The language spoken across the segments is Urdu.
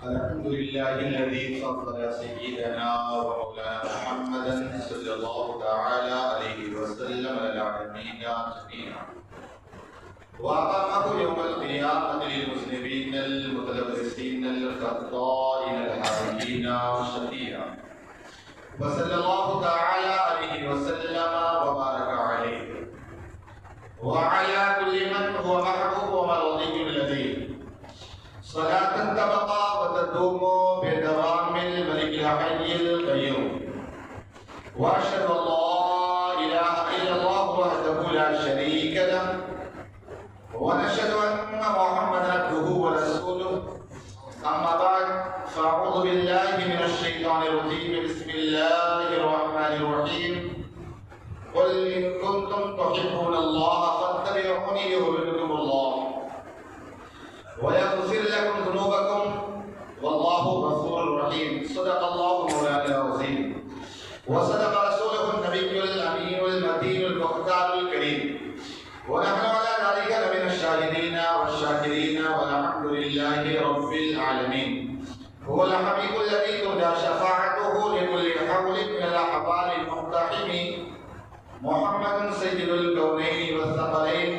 الحمد لله الذي فضل سيدنا ومولانا محمدا صلى الله تعالى عليه وسلم على العالمين جميعا وأقامه يوم القيامة للمذنبين المتلبسين الخطائين الحامدين والشفيعا وصلى الله تعالى عليه وسلم وبارك عليه وعلى كل من هو محبوب ومرضي لديه صلاة تبقى وتدوم بدوام الملك الحي القيوم وأشهد أن لا إله إلا الله وحده لا شريك له ونشهد أن محمدا عبده ورسوله أما بعد فأعوذ بالله من الشيطان الرجيم بسم الله الرحمن الرحيم قل إن كنتم تحبون الله فاتبعوني يحببكم الله ويغفر لكم ذنوبكم والله غفور رحيم صدق الله مولانا العظيم وصدق رسوله النبي الأمين المتين المختار الكريم ونحن على ذلك لمن الشاهدين والشاكرين والحمد لله رب العالمين هو الحبيب الذي ترجى شفاعته لكل حول من الأحوال المقتحم محمد سيد الكونين والثقلين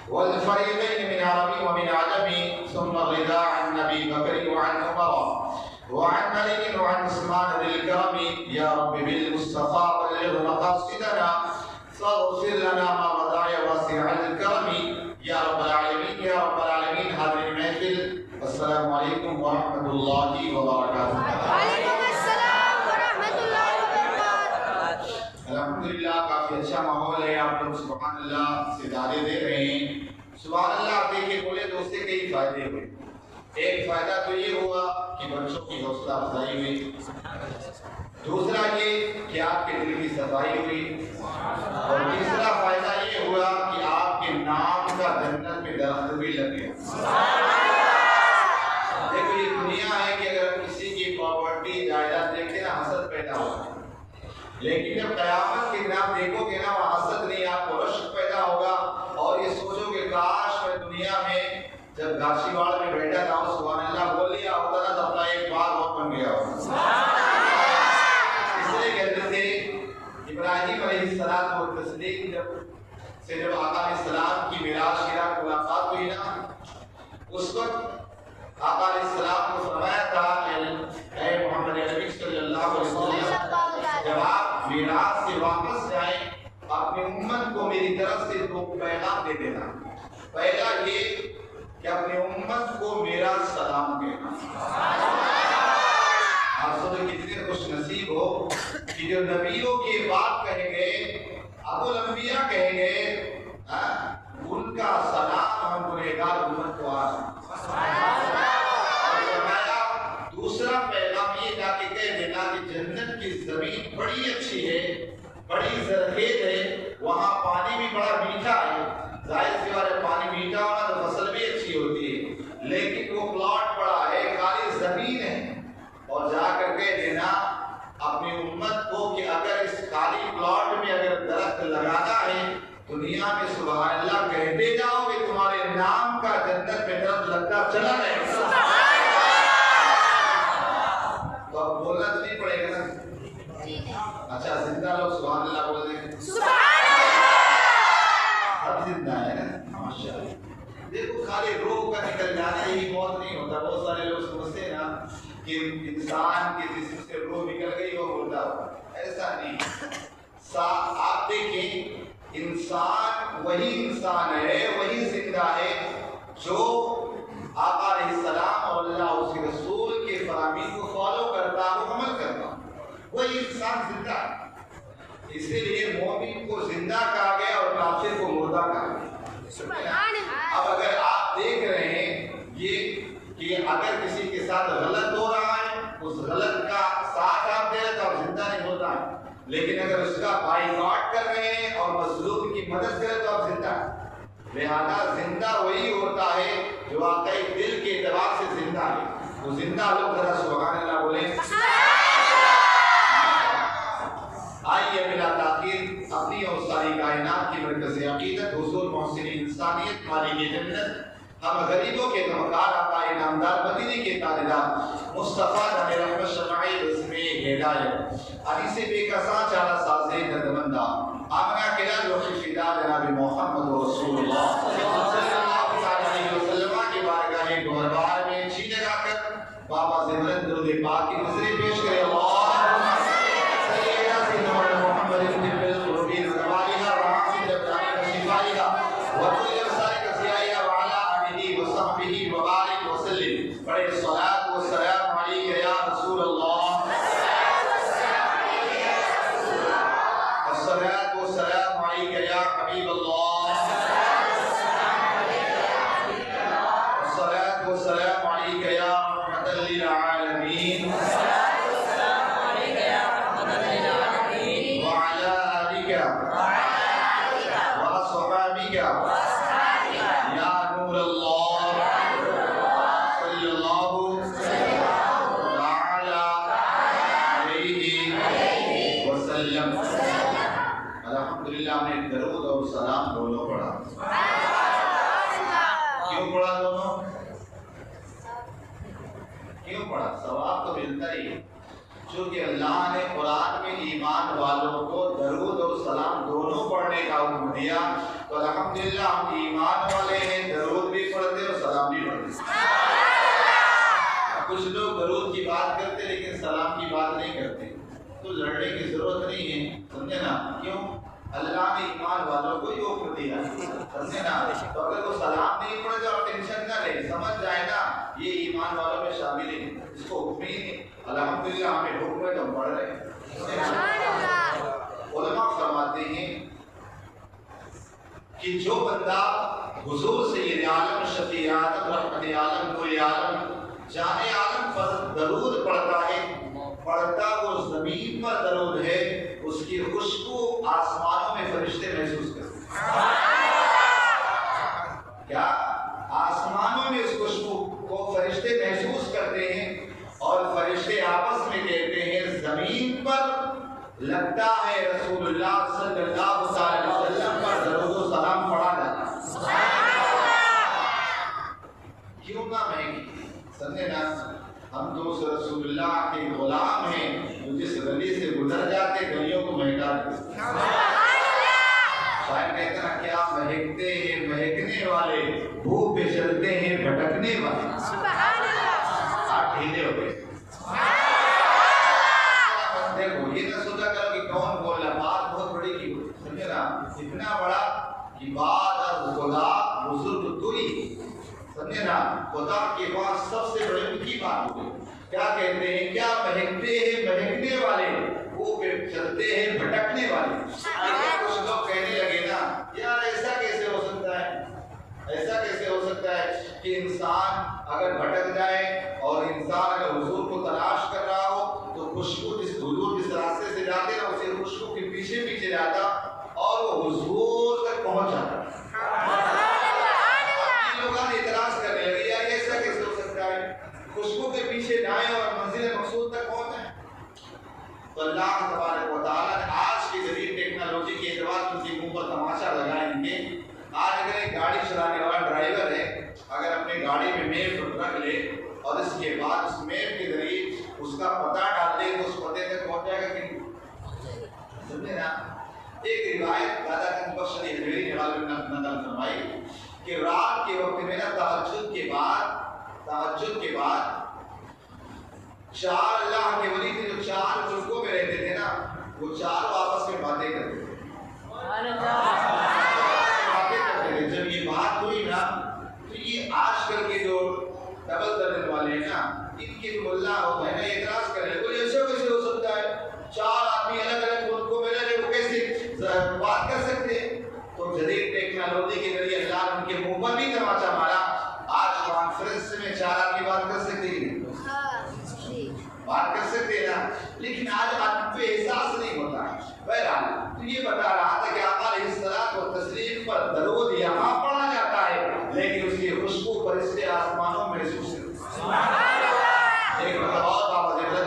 والفريقين من عربي ومن عجمي ثم الرضا عن أبي بكر وعن عمر وعن علي وعن عثمان ذي الكرم يا رب بالمصطفى بلغ مقاصدنا فاغفر لنا ما مضى يا واسع الكرم يا رب العالمين يا رب العالمين. حاضرین محفل السلام علیکم ورحمۃ اللہ وبرکاتہ. وعلیکم السلام ورحمۃ اللہ وبرکاتہ. الحمدللہ کافی اچھا ماحول ہے. آپ لوگ سبحان اللہ سے دعوے دے رہے ہیں. سبحان اللہ. آپ دیکھیں بولے تو اس سے کئی فائدے ہوئے. ایک فائدہ تو یہ ہوا کہ بچوں کی حوصلہ افزائی ہوئی. دوسرا یہ کہ آپ کے دل کی صفائی ہوئی. اور تیسرا فائدہ یہ ہوا کہ آپ کے نام کا جنت میں درخت بھی لگ گیا. دیکھو یہ دنیا ہے کہ اگر کسی کی پراپرٹی جائیداد دیکھتے نا حسد پیدا ہوتا ہے. لیکن جب قیامت کے دن آپ دیکھو گے نا وہاں حسد نہیں, آپ کو رشک پیدا ہوگا اور یہ سوچو کہ کاش میں دنیا میں جب گاشی واڑ میں بیٹھا تھا سبحان اللہ بول لیا ہوتا نا تو اپنا ایک باغ بہت بن گیا ہوتا. اس لیے کہتے تھے ابراہیم علیہ السلام کو تصدیق جب آقا علیہ السلام کی معراج کی رات ملاقات ہوئی نا, اس وقت آقا علیہ السلام کو فرمایا تھا اے محمد نبی صلی اللہ علیہ وسلم جب آپ معراج سے واپس جائیں اپنی امت کو میری طرف سے دو پیغام دے دینا. پہلا یہ کہ اپنی امت کو میرا سلام کہنا. آپ سب کتنے خوش نصیب ہو کہ جو نبیوں کی بات کہیں گے ابو الانبیاء کہیں گے ان کا سلام ہم گنہگار امت کو آ دوسرا پیغام یہ تھا کہ کہہ دینا کہ جنت کی زمین بڑی اچھی ہے, بڑی زرخیز ہے, وہاں پانی بھی بڑا میٹھا ہے. ظاہر سی بات ہے پانی میٹھا ہونا تو فصل بھی اچھی ہوتی ہے, لیکن وہ پلاٹ بڑا ہے, خالی زمین ہے. اور جا کر کے دینا اپنی امت کو کہ اگر اس خالی پلاٹ میں اگر درخت لگانا ہے دنیا میں سبحان اللہ کہتے جاؤ کہ تمہارے نام کا جنت میں درخت لگتا چلا رہے گا. تو اب بولنا تو نہیں پڑے گا نا. اچھا زندہ لوگ سبحان اللہ بول دیں گے. اب زندہ ہے نا ماشاء اللہ. دیکھو خالی روح کا نکل جانا ہی موت نہیں ہوتا. بہت سارے لوگ سمجھتے ہیں نا کہ انسان کے جسم سے روح نکل گئی وہ مردہ ہوگا. ایسا نہیں. آپ دیکھیں انسان وہی انسان ہے, وہی زندہ ہے جو آقا علیہ السلام اور اللہ اس کے رسول کے فرامین کو فالو کرتا, وہ عمل کرتا, وہی انسان زندہ ہے. اسی لیے مومن کو زندہ کہا گیا اور کافر کو مردہ کہا گیا. اب اگر آپ دیکھ رہے ہیں یہ کہ اگر کسی کے ساتھ غلط ہو رہا ہے اس غلط کا ساتھ آپ دے رہے تو آپ زندہ نہیں ہوتا ہے, لیکن اگر اس کا بائیکاٹ کر رہے ہیں اور مظلوم کی مدد کریں تو آپ زندہ ہیں. لہذا زندہ وہی ہوتا ہے جو واقعی دل کے اعتبار سے زندہ ہے. تو زندہ لوگ ذرا سبحان اللہ بولیں. آئیے بلا تاخیر اپنی اور ساری کائنات کی مرکز عقیدت حضور محسن انسانیت مالک جنت ہم غریبوں کے نمکار آقا انعامدار مدینے کے تاجدار مصطفیٰ نبی رحمت شمعی بسمی ہدایت حدیث بے کساں چارہ سازے دردمندہ آمنہ کلال روشی فیدہ جناب محمد رسول اللہ صلی اللہ علیہ وسلم کے بارگاہ گوہربار میں چھی لگا کر بابا زمرد درود پاک کی نظریں پیش کرے اللہم سیدنا سیدنا محمد ابن بالقربین زمانیہ وحافظ ابتانی وشفائیہ وطول ابساری کسیائیہ وعلا آمینی وصحبہی وبارک وسلم بڑے صلاة والسلام علیکہ یا رسول اللہ الصلاة والسلام علیکہ یا حبیب اللہ الصلاة والسلام علیکہ یا رحمت للعالمین وعلى آلك وأصحابك يا نور الله صلى الله تعالى عليه وسلم الحمدللہ ہم نے درود اور سلام دونوں پڑھا کیوں پڑھا دونوں کیوں پڑھا ثواب تو ملتا ہی ہے چونکہ اللہ نے قرآن میں ایمان والوں کو درود اور سلام دونوں پڑھنے کا حکم دیا تو الحمدللہ ہم ایمان والے ہیں درود بھی پڑھتے اور سلام بھی پڑھتے کچھ لوگ درود کی بات کرتے لیکن سلام کی بات نہیں کرتے تو لڑنے کی ضرورت نہیں ہے سمجھے نا کیوں اللہ نے ایمان والوں کو یہ حکم دیا سمجھے نا تو اگر وہ سلام نہیں پڑھتے اور ٹینشن نہ لے سمجھ جائے نا یہ ایمان والوں میں شامل ہے اس کو حکم ہی نہیں الحمدللہ ہمیں حکم ہے تو ہم پڑھ رہے ہیں علماء فرماتے ہیں کہ جو بندہ حضور سید عالم شفیع عالم رحمت عالم کوئی عالم جان عالم پر درود پڑھتا ہے پڑھتا وہ زمین پر درود ہے اس کی خوشبو آسمانوں میں فرشتے محسوس کرتے ہیں کیا آسمانوں میں اس خوشبو کو فرشتے محسوس کرتے ہیں اور فرشتے آپس میں کہتے ہیں زمین پر لگتا ہے رسول اللہ صلی اللہ علیہ وسلم پر درود و سلام پڑھا جاتا کیوں نہ مہنگی سمجھے نا ہم تو اس رسول اللہ کے غلام ہیں جو جس گلی سے گزر جاتے گلیوں کو مہکا دیتے شاید کہتے ہیں کیا مہکتے ہیں مہکنے والے بھوک پہ چلتے ہیں بھٹکنے والے آپ ڈھیلے ہو گئے دیکھو یہ نہ سوچا کرو کہ کون بول رہا بات بہت بڑی کی ہوئی سمجھے نا اتنا بڑا کہ بات اور خدا بزرگ توری سمجھے نا خدا کے پاس سب سے بڑی کی بات ہوئی کیا کہتے ہیں کیا مہکتے ہیں مہکنے والے وہ پہ چلتے ہیں بھٹکنے والے کچھ لوگ کہنے لگے نا یار ایسا کیسے ہو سکتا ہے ایسا کیسے ہو سکتا ہے کہ انسان اگر بھٹک جائے اور انسان اگر حضور کو تلاش کر رہا ہو تو خوشبو جس حضور جس راستے سے جاتے نا اسے خوشبو کے پیچھے پیچھے جاتا اور وہ حضور تک پہنچ جاتا لوگ اعتراض کرنے لگے یار ایسا کیسے ہو سکتا ہے خوشبو کے پیچھے جائیں اور منزل مقصود تک پہنچیں تو اللہ تبارک و تعالیٰ نے آج کی جدید ٹیکنالوجی کے اعتبار ان کے منہ پر تماشا لگائیں گے آج اگر ایک گاڑی چلانے والا ڈرائیور ہے اگر اپنی گاڑی میں میپ رکھ لے اور اس کے بعد اس میپ کے ذریعے اس کا پتہ ڈال دے تو اس پتے تک پہنچ جائے گا کہ نہیں سمجھے نا ایک روایت دادا کنگ بخش علی حجویری نے غالب نقل فرمائی کہ رات کے وقت میں نا تہجد کے بعد چار اللہ کے ولی تھے جو چار فرقوں میں رہتے تھے نا وہ چار آپس میں باتیں کرتے تھے جب یہ بات ہوئی نا تو یہ آج کل کے جو ڈبل درجن والے ہیں نا ان کے جو اللہ ہوتا ہے نا اعتراض کر رہے ہیں بولے ایسا کیسے ہو سکتا ہے چار آدمی الگ الگ ملکوں میں رہ رہے وہ کیسے بات کر سکتے ہیں تو جدید ٹیکنالوجی کے ذریعے اللہ نے ان کے منہ پر بھی تماچا مارا آج کانفرنس میں چار آدمی بات کر سکتے ہیں بات کر سکتے ہیں نا لیکن آج آدمی پہ احساس نہیں ہوتا بہرحال تو یہ بتا رہا تھا کہ آقا علیہ الصلوۃ والتسلیم پر درود یہاں پڑھا جاتا ہے لیکن اس کی خوشبو فرشتے آسمانوں میں محسوس ہوتی ہے ایک مرتبہ بابا زندہ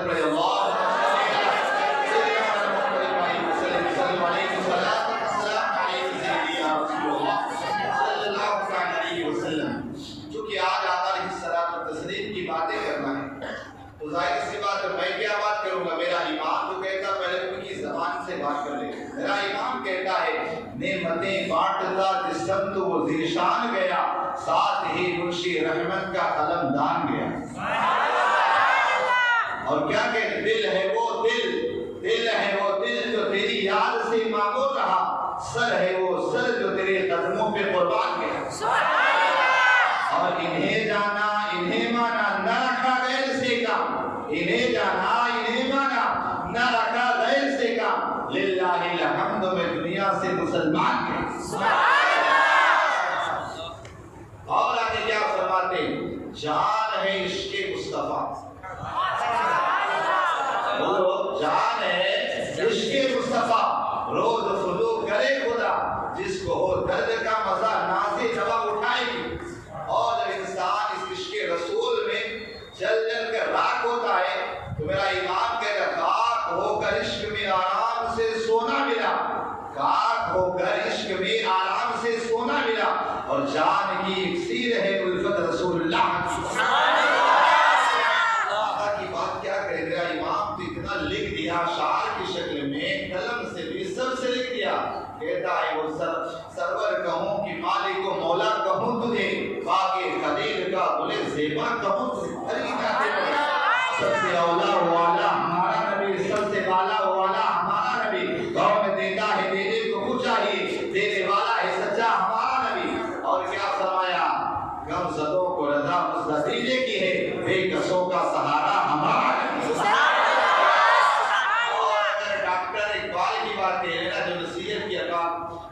ہی منشی رحمت کا قلم دان گیا اور کیا کہ دل ہے وہ دل ہے وہ دل جو تیری یاد سے معمور رہا، سر ہے وہ سر جو تیرے قدموں پہ قربان گیا، اور انہیں جانا انہیں مانا نہ رکھا غیر سے کام، انہیں جانا انہیں مانا نہ رکھا غیر سے کام، للہ الحمد میں دنیا سے مسلمان گیا۔ اور آگے کیا فرماتے ہیں؟ جان ہے عشق مصطفیٰ، بولو جان ہے عشق مصطفیٰ، روز فضو کرے خدا، جس کو ہو درد کا مزہ نازے دوا اٹھائے گی۔ اور جب انسان اس عشق رسول میں جل جل کر راکھ ہوتا ہے تو میرا ایمان کہتا خاک ہو کر عشق میں آرام سے سونا ملا، خاک ہو کر عشق میں آرام سے سونا ملا، اور جان کی اکسیر ہے الفت رسول اللہ کی۔ آقا کی بات کیا کرے، میرا امام تو اتنا لکھ دیا شعر کی شکل میں، قلم سے بھی سب سے لکھ دیا، کہتا ہے وہ سرور کہوں کہ مالک و مولا کہوں تجھے، باغ خلیل کا گل زیبا کہوں تجھے، سب سے اولا والا ہمارا نبی، سب سے بالا والا ہمارا نبی، گاؤں میں دیتا ہے دینے کو وہ چاہیے، دینے والا ہے سچا ہمارا نبی۔ اور کیا فرمایا؟ غم زدوں کو رضا مزدیجے کی ہے، بے کسوں کا سہارا ہمارا نبی۔ اور ڈاکٹر اقبال کی بات کہہ رہے نا جو نصیحت کی عطا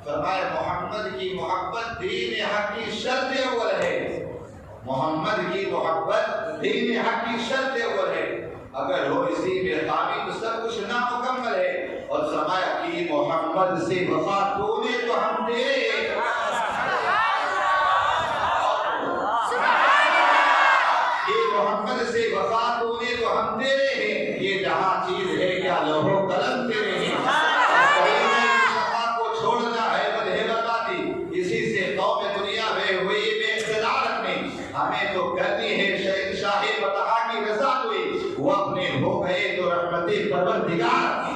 فرمایا، محمد کی محبت دین حق کی شرط اول ہے، محمد کی محبت دین حق کی شرط اول ہے، اگر ہو اسی میں خامی تو سب کچھ نامکمل ہے۔ اور فرمایا کہ محمد سے وفا تو نے تو ہم تیرے، محمد سے وفا تو نے تو ہم تیرے ہیں، یہ جہاں چیز ہے کیا لوح و قلم تیرے ہیں، مصطفیٰ کو چھوڑنا ہے بدہ بربادی، اسی سے قوم دنیا میں ہوئی بے اقتدار اپنی، ہمیں تو کرنی ہے شہنشاہ بطحا کی رضا ہوئی، وہ اپنے ہو گئے تو رحمت پروردگار کی۔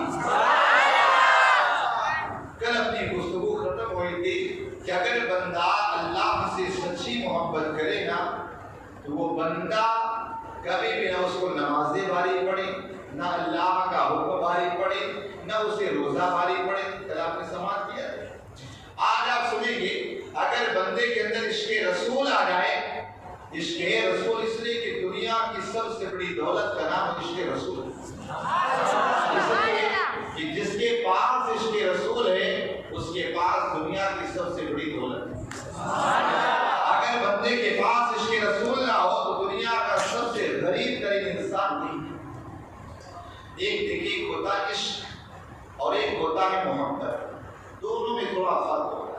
کل اپنی گفتگو ختم ہوئی تھی کہ اگر بندہ اللہ سے سچی محبت کرے نا تو وہ بندہ کبھی بھی نہ اس کو نمازیں باری پڑے، نہ اللہ کا حکم باری پڑے، نہ اسے روزہ باری پڑے۔ کل آپ نے سماعت کیا، آج آپ سنیں گے اگر بندے کے اندر عشق رسول آ جائے، عشق رسول اس لیے کہ دنیا کی سب سے بڑی دولت کا نام عشق رسول ہے، اس لیے کہ جس کے پاس عشق رسول ہے اس کے پاس دنیا کی سب سے بڑی دولت ہے۔ اگر بندے کے پاس عشق رسول نہ ہو تو دنیا کا سب سے غریب ترین انسان نہیں ہے۔ ایک دیکھیے ایک ہوتا ہے عشق اور ایک ہوتا ہے محبت، دونوں میں تھوڑا فرق ہوتا ہے،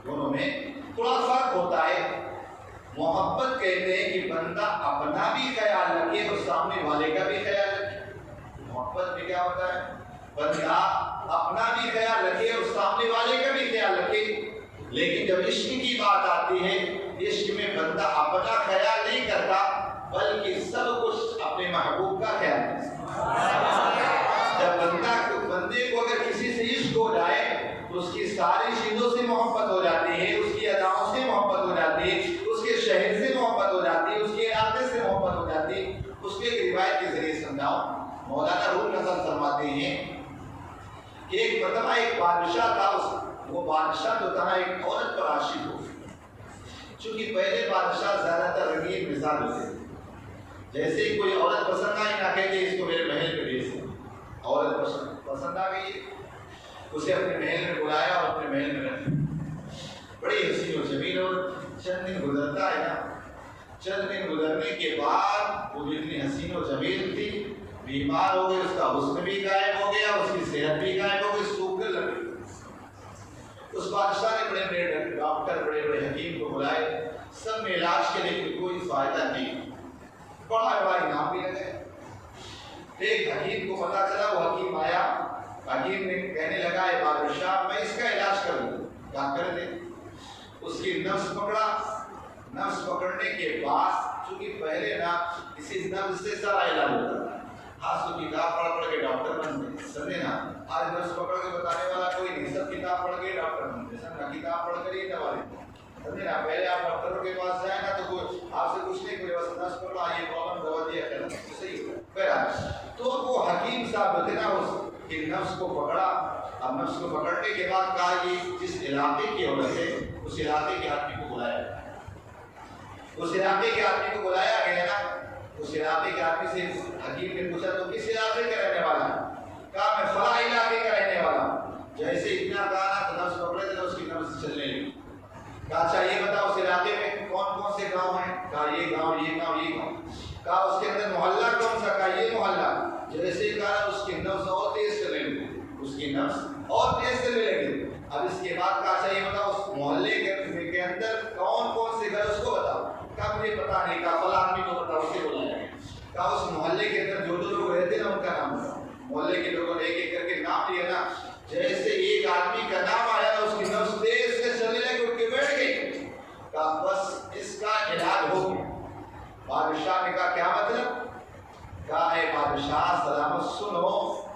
دونوں میں تھوڑا فرق ہوتا ہے۔ محبت کہتے ہیں کہ بندہ اپنا بھی خیال رکھے اور سامنے والے کا بھی خیال رکھے۔ محبت میں کیا ہوتا ہے؟ بندہ اپنا بھی خیال رکھے اور سامنے والے کا بھی خیال رکھے، لیکن جب عشق کی بات آتی ہے، عشق میں بندہ اپنا خیال نہیں کرتا بلکہ سب کچھ اپنے محبوب کا خیال کرتا ہے۔ جب بندے کو اگر کسی سے عشق ہو جائے تو اس کی ساری چیزوں سے محبت ہو جاتی ہے، اس کی اداؤں سے محبت ہو جاتی ہے، اس کے شہر سے محبت ہو جاتی ہے، اس کے علاقے سے محبت ہو جاتی ہے۔ اس کے ایک روایت کے ذریعے سمجھاؤں، مولانا روح نظر فرماتے ہیں کہ ایک مرتبہ ایک بادشاہ تھا، وہ بادشاہ جو تھا ایک عورت پر عاشق ہو، چونکہ پہلے بادشاہ زیادہ تر رنگین مزاج ہوتے تھے، جیسے ہی کوئی عورت پسند آئی نہ کہتے اس کو میرے محل میں بھیج دیں، عورت پسند آ گئی، اسے اپنے محل میں بلایا اور اپنے محل میں رکھ بڑی حسین و جمیل، اور چند دن گزرتا ہے نا، چند دن گزرنے کے بعد وہ اتنی حسین و جمیل تھی، بیمار ہو گئی، اس کا حسن بھی غائب ہو گیا، اس کی صحت بھی غائب ہو گئی، سوکھ کر لگ گئی۔ اس بادشاہ نے بڑے بڑے ڈاکٹر بڑے بڑے حکیم کو بلائے، سب میں علاج کے لیے کوئی فائدہ نہیں، بڑا بڑا انعام بھی لگے۔ ایک حکیم کو پتا چلا، وہ حکیم آیا، حکیم نے کہنے لگا اے بادشاہ میں اس کا علاج کروں، کیا کر دے؟ اس کی نفس پکڑا، نفس پکڑنے کے بعد چونکہ پہلے نا اسی نفس سے سارا علاج ہوتا تھا، آج تو کتاب پڑھ پڑھ کے ڈاکٹر بن گئے، سمجھے نا، آج نفس پکڑ کے بتانے والا کوئی نہیں، سب کتاب پڑھ کے ڈاکٹر بن گئے، سمجھا، کتاب پڑھ کر ہی دوا دیتے سمجھے نا؟ پہلے آپ ڈاکٹروں کے پاس جائیں نا تو کوئی آپ سے کچھ نہیں کرے، بس نس پڑھا یہ پرابلم دوا دیا کرنا صحیح ہو بہرحال۔ تو وہ حکیم صاحب تھے نا، اس کے نفس کو پکڑا۔ اب نفس کو پکڑنے کے بعد کہا یہ جس علاقے کی عورت ہے اس علاقے کے آدمی کو بلایا، اس علاقے کے آدمی کو بلایا گیا نا۔ اس علاقے کے آدمی سے حکیم نے پوچھا تو کس علاقے کا رہنے والا؟ کہا میں فلاں علاقے کا رہنے والا ہوں۔ جیسے اتنا کہا نا تو نفس پکڑے تھے، اس کی نفس چلنے لگی۔ کہا اچھا یہ بتاؤ اس علاقے میں کون کون سے گاؤں ہیں؟ کہا یہ گاؤں یہ گاؤں یہ گاؤں۔ کہا اس کے اندر محلہ کون سا؟ کہا یہ محلہ۔ جیسے کہا اس کی نفس اور تیز چلنے لگی، اس کی نفس اور تیز چلنے لگی۔ اب اس کے بعد کہا اچھا یہ بتاؤ اس محلے کے اندر کون کون سے گھر اس کو بتاؤ۔ کہا مجھے پتا نہیں۔ کہا فلاں آدمی کو بتاؤ، اسے بلایا گیا۔ کہا اس محلے کے اندر جو لوگ رہتے نا ان کا نام بتاؤ۔ محلے کے لوگوں نے ایک ایک کر کے نام لیا نا۔ جیسے ایک آدمی کا نام آیا نا اس کی نفس تیز سے چلنے لگی، اٹھ کے بیٹھ گئی۔ کہا بس اس کا علاج ہو گیا۔ بادشاہ نے کہا کیا مطلب؟ کہا اے بادشاہ سلامت سنو،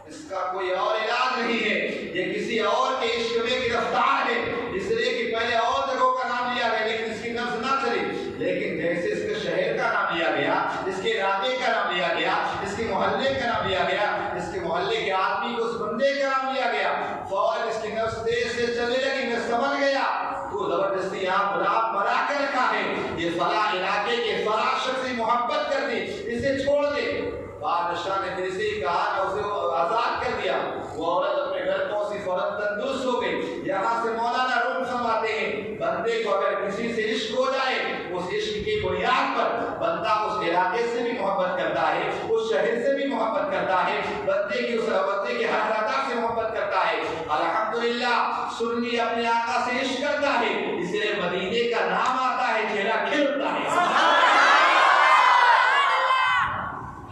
اس کا کوئی اور علاج نہیں ہے، یہ کسی اور کے عشق میں گرفتار ہے، اس لیے کہ پہلے اور جگہوں کا نام لیا گیا لیکن اس کی نفس نہ چلی، لیکن جیسے اس کے شہر کا نام لیا گیا، اس کے علاقے کا نام لیا گیا، اس کے محلے کا نام لیا گیا، اس کے محلے کے آدمی کو اس بندے کا نام لیا گیا، فوراً اس کی نفس تیز سے چلنے لگی۔ میں سمجھ گیا تو زبردستی یہاں بنا کر رکھا ہے، یہ فلاں علاقے کے فلاں شخص سے محبت کر دی، اسے چھوڑ دے۔ بادشاہ نے جیسے ہی کہا نا اسے آزاد کر دیا۔ وہ عورت اپنے گھر پہنچی، فوراً تندرست ہو گئی۔ یہاں سے مولانا روم فرماتے ہیں بندے کو اگر کسی سے عشق ہو جائے، اس عشق کی بنیاد پر بندہ اس علاقے سے بھی محبت کرتا ہے، اس شہر سے بھی محبت کرتا ہے، بندے کی اس بندے کے ہر ادا سے محبت کرتا ہے۔ الحمدللہ سنی اپنے آقا سے عشق کرتا ہے، اس لیے مدینے کا نام آتا ہے، چہرہ کھلتا ہے۔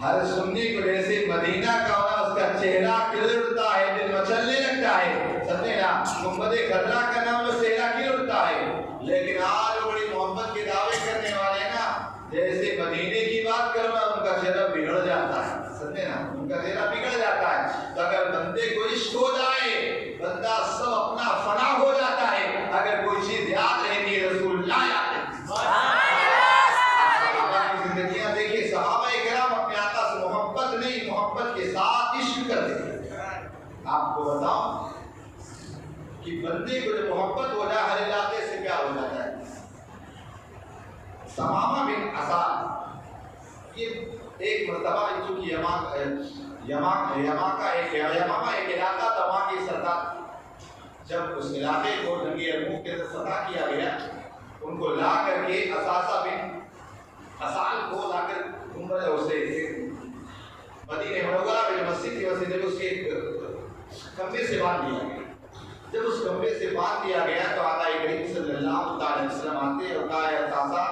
ہر سنی کو جیسے مدینہ کا ہونا اس کا چہرہ کھل اٹھتا ہے، دل مچلنے لگتا ہے، سمجھے نا؟ گنبد خضرا کا نام جو چہرہ کھل اٹھتا ہے۔ لیکن آج بڑی محبت کے دعوے کرنے والے نا، جیسے مدینے کی بات کرنا ان کا چہرہ بگڑ جاتا ہے، سمجھے نا؟ ان کا چہرہ بگڑ جاتا ہے۔ تو اگر بندے کو عشق ہو جائے، بندہ سب اپنا فنا ہو جاتا ہے۔ اگر کوئی چیز یاد رہتی ہے رسول اللہ یاد رہتی ہے۔ زندگیاں دیکھیں، صحابہ کرام اپنے آقا سے محبت نہیں، محبت کے ساتھ عشق کرتے ہیں۔ آپ کو بتاؤں کہ بندے کو جب محبت ہو جائے ہر علاقے سے پیار ہو جاتا ہے۔ ثمامہ بن اسال یہ ایک مرتبہ چونکہ یمامہ ایک علاقہ تھا، وہاں کی سردار جب اس علاقے کو جنگ یرموک کے فتح کیا گیا، ان کو لا کر کے اساسہ بن اسال کو لا کر اسے مدینہ منورہ میں مسجد کی وسیلے میں اس کے کمرے سے باندھ دیا گیا۔ جب اس کمرے سے باندھ دیا گیا تو آقا کریم صلی اللہ علیہ وسلم آتے اور کہا اے اساسہ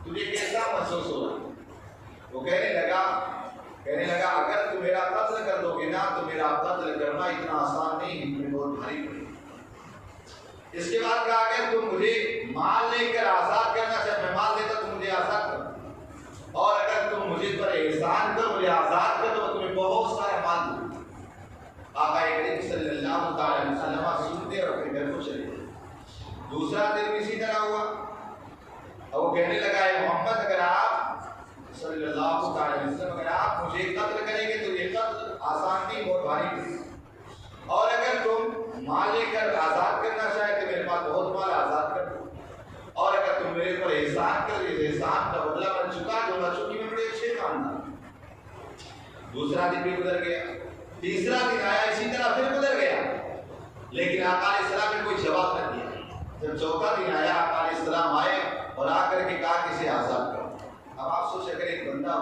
تجھے کیسا محسوس ہو رہا؟ وہ کہنے لگا اگر تم میرا قتل کر دو گے نا تو میرا قتل کرنا اتنا آسان نہیں، تمہیں بہت بھاری پڑے گا۔ اس کے بعد کہا اگر تم مجھے مال لے کر آزاد کرنا چاہتے، میں مال دیتا تم مجھے آزاد کر، اور اگر تم مجھے پر احسان کر مجھے آزاد کر تو تمہیں بہت سارا مال دوں۔ آقا کریم صلی اللہ علیہ وسلم سنتے اور اپنے گھر کو چلے گئے۔ دوسرا دن بھی اسی طرح ہوا اور وہ کہنے لگا اے محمد اگر آپ صلی اللہ علیہ وسلم اگر آپ مجھے قتل کریں گے تو یہ قتل آسان نہیں، بہت بھاری نہیں، اور اگر تم مال لے کر آزاد کرنا چاہے تو میرے پاس بہت مال آزاد کر دو، اور اگر تم میرے پر احسان کر اس احسان کا بدلہ بن چکا جو نہ چکی میں بڑے اچھے خاندان۔ دوسرا دن بھی گزر گیا، تیسرا دن آیا اسی طرح پھر گزر گیا، لیکن آقا علیہ السلام نے کوئی جواب نہ دیا۔ جب چوتھا دن آیا آقا علیہ السلام آئے اور آ کر کے کہا کہ اسے آزاد کرو۔ اب آپ سوچ اگر ایک بندہ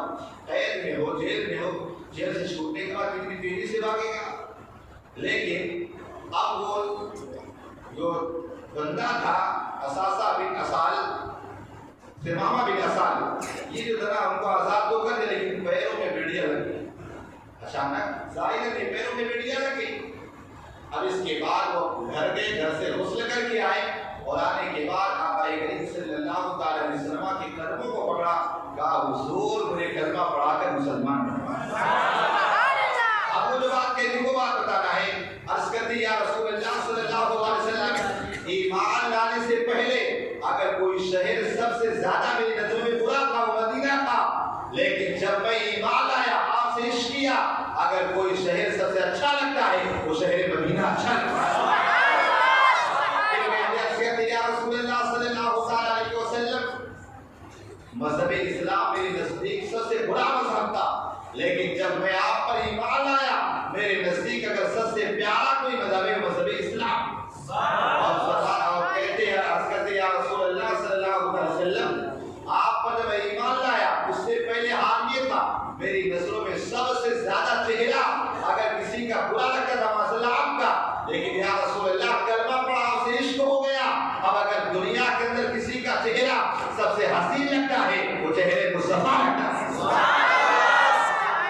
قید میں ہو، جیل میں ہو، جیل سے چھوٹنے کے بعد کتنی تیزی سے بھاگے گا، لیکن اب وہ جو بندہ تھا اساسہ بن اسال، ثمامہ بن اسال، یہ جو تھا ہم کو آزاد تو کر دے لیکن پیروں میں بیڑیاں لگ گئی۔ اچانک ظاہر ہے کہ پیروں میں بیڑیاں لگ گئی۔ اب اس کے بعد وہ گھر گئے، گھر سے غسل کر کے آئے اور آنے کے بعد آقا کریم صلی اللہ علیہ وسلم کے قدموں کو پکڑا، کہا حضور مجھے کلمہ پڑھا کر مسلمان بنوایا۔ اب وہ جو بات کہتی وہ بات بتانا ہے، عرض کرتی یا رسول اللہ صلی اللہ علیہ وسلم ایمان لانے سے پہلے مذہب اسلام میری نزدیک سب سے برا مذہب تھا، لیکن جب میں آپ پر ایمان لایا میرے نزدیک اگر سب سے پیارا کوئی مذہب ہے مذہب اسلام۔ اور کہتے ہیں عرض کرتے یا رسول اللہ صلی اللہ علیہ وسلم آپ پر جب ایمان لایا اس سے پہلے حال یہ تھا میری نظروں میں سب سے زیادہ چہرہ اگر کسی کا برا لگتا تھا مسئلہ آپ کا، لیکن یا رسول اللہ کلمہ پڑھا اسے عشق ہو گیا۔ اب اگر دنیا کے اندر کسی کا چہرہ سب سے حسین لگتا ہے وہ چہرے مصطفیٰ لگتا ہے۔